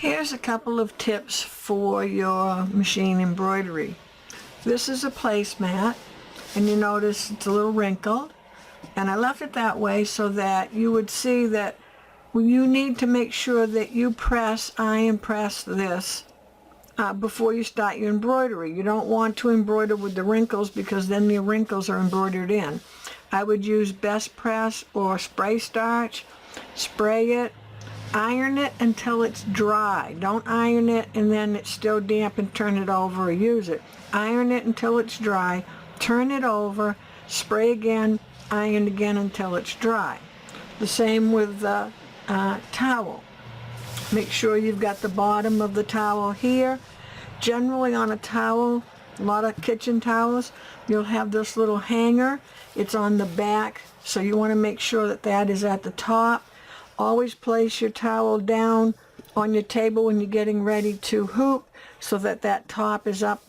Here's a couple of tips for your machine embroidery. This is a placemat, and you notice it's a little wrinkled, and I left it that way so that you would see that you need to make sure that you iron press this before you start your embroidery. You don't want to embroider with the wrinkles because then the wrinkles are embroidered in. I would use best press or spray starch, spray it, iron it until it's dry. Don't iron it and then it's still damp and turn it over or use it. Iron it until it's dry, turn it over, spray again, iron again until it's dry. The same with the towel. Make sure you've got the bottom of the towel here. Generally on a towel, a lot of kitchen towels, you'll have this little hanger. It's on the back, so you want to make sure that that is at the top. Always place your towel down on your table when you're getting ready to hoop so that that top is up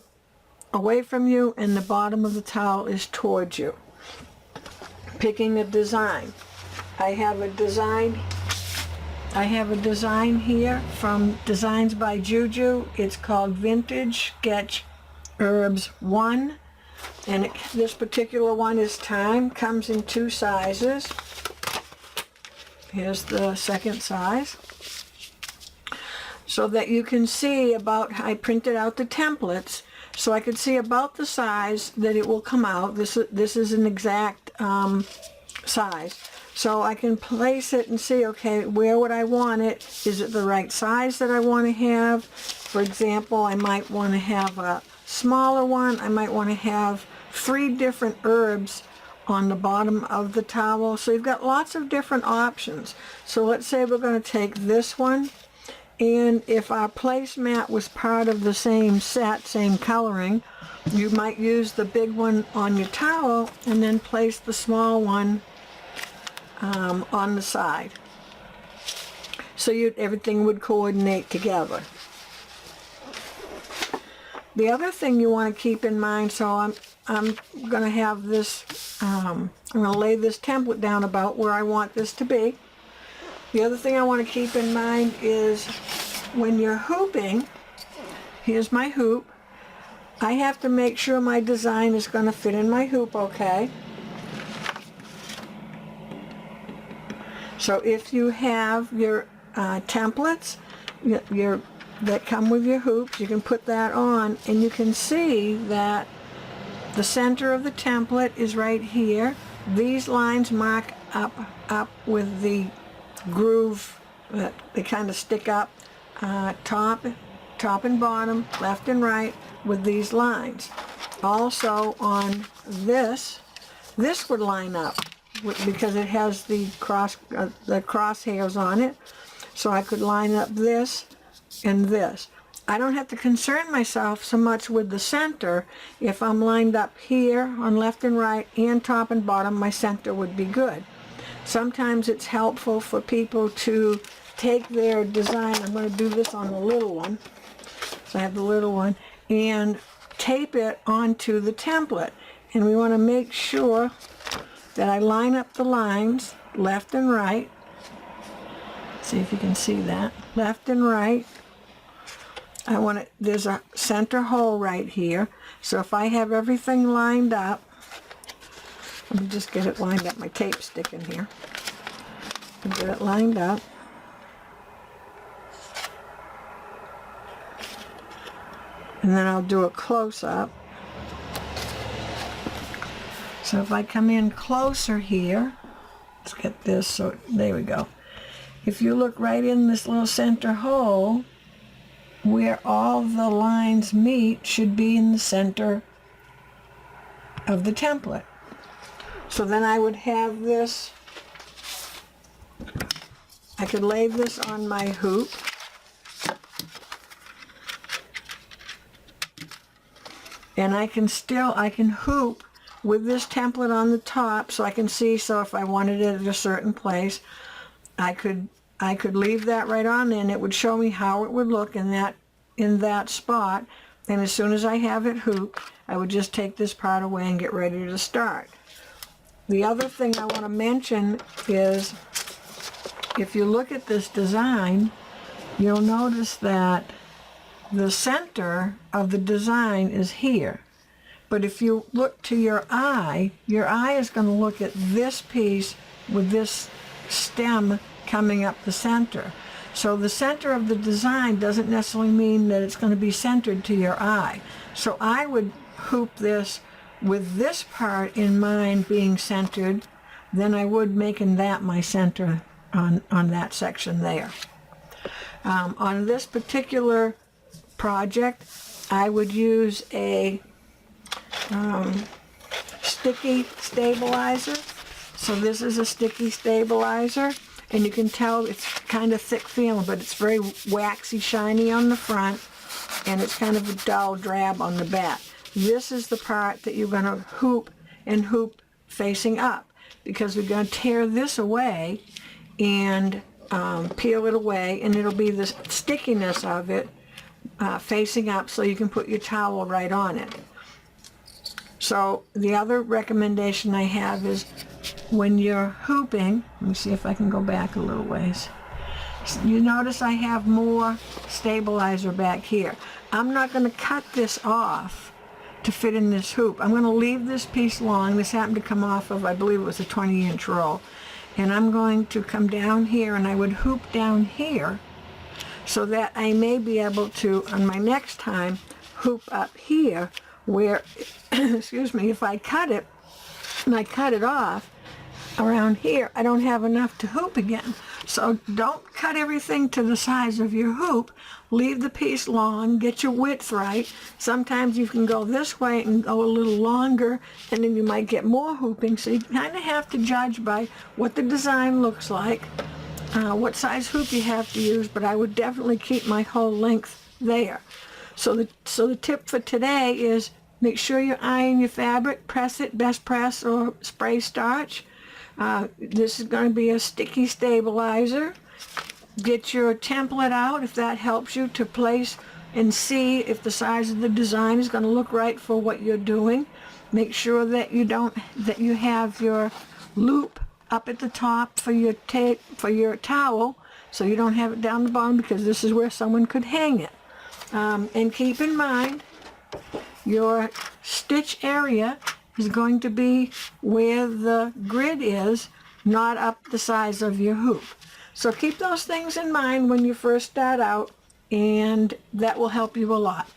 away from you and the bottom of the towel is towards you. Picking a design. I have a design here from Designs by Juju. It's called Vintage Sketch Herbs 1, and this particular one is Time. Comes in 2 sizes. Here's the second size. So that you can see about, I printed out the templates so I could see about the size that it will come out. This is an exact size. So I can place it and see, okay, where would I want it? Is it the right size that I want to have? For example, I might want to have a smaller one. I might want to have 3 different herbs on the bottom of the towel. So you've got lots of different options. So let's say we're going to take this one, and if our placemat was part of the same set, same coloring, you might use the big one on your towel and then place the small one on the side. So everything would coordinate together. The other thing you want to keep in mind, so I'm going to have this, I'm going to lay this template down about where I want this to be. The other thing I want to keep in mind is when you're hooping, here's my hoop, I have to make sure my design is going to fit in my hoop okay. So if you have your templates that come with your hoops, you can put that on and you can see that the center of the template is right here. These lines mark up with the groove that they kind of stick up, top and bottom, left and right with these lines. Also on this would line up because it has the crosshairs on it. So I could line up this and this. I don't have to concern myself so much with the center. If I'm lined up here on left and right and top and bottom, my center would be good. Sometimes it's helpful for people to take their design, I'm going to do this on the little one, so I have the little one, and tape it onto the template. And we want to make sure that I line up the lines left and right. See if you can see that. Left and right. There's a center hole right here. So if I have everything lined up, let me just get it lined up. My tape's sticking here. Get it lined up. And then I'll do a close-up. So if I come in closer here, let's get this, so there we go. If you look right in this little center hole, where all the lines meet should be in the center of the template. So then I would have this, I could lay this on my hoop. And I can hoop with this template on the top so I can see, so if I wanted it at a certain place, I could leave that right on and it would show me how it would look in that spot. And as soon as I have it hooped, I would just take this part away and get ready to start. The other thing I want to mention is if you look at this design, you'll notice that the center of the design is here. But if you look to your eye is going to look at this piece with this stem coming up the center. So the center of the design doesn't necessarily mean that it's going to be centered to your eye. So I would hoop this with this part in mind being centered than I would making that my center on that section there. On this particular project, I would use a sticky stabilizer. So this is a sticky stabilizer, and you can tell it's kind of thick feeling, but it's very waxy, shiny on the front, and it's kind of a dull drab on the back. This is the part that you're going to hoop and hoop facing up, because we're going to tear this away and peel it away, and it'll be the stickiness of it facing up so you can put your towel right on it. So the other recommendation I have is when you're hooping, let me see if I can go back a little ways. You notice I have more stabilizer back here. I'm not going to cut this off to fit in this hoop. I'm going to leave this piece long. This happened to come off of, I believe it was a 20-inch roll. And I'm going to come down here, and I would hoop down here so that I may be able to, on my next time, hoop up here where, excuse me, if I cut it, and I cut it off around here, I don't have enough to hoop again. So don't cut everything to the size of your hoop. Leave the piece long, get your width right. Sometimes you can go this way and go a little longer, and then you might get more hooping. So you kind of have to judge by what the design looks like, what size hoop you have to use, but I would definitely keep my whole length there. So the tip for today is make sure you iron your fabric, press it, best press or spray starch. This is going to be a sticky stabilizer. Get your template out if that helps you to place and see if the size of the design is going to look right for what you're doing. Make sure that you have your loop up at the top for your tape for your towel, so you don't have it down the bottom, because this is where someone could hang it. And keep in mind, your stitch area is going to be where the grid is, not up the size of your hoop. So keep those things in mind when you first start out, and that will help you a lot.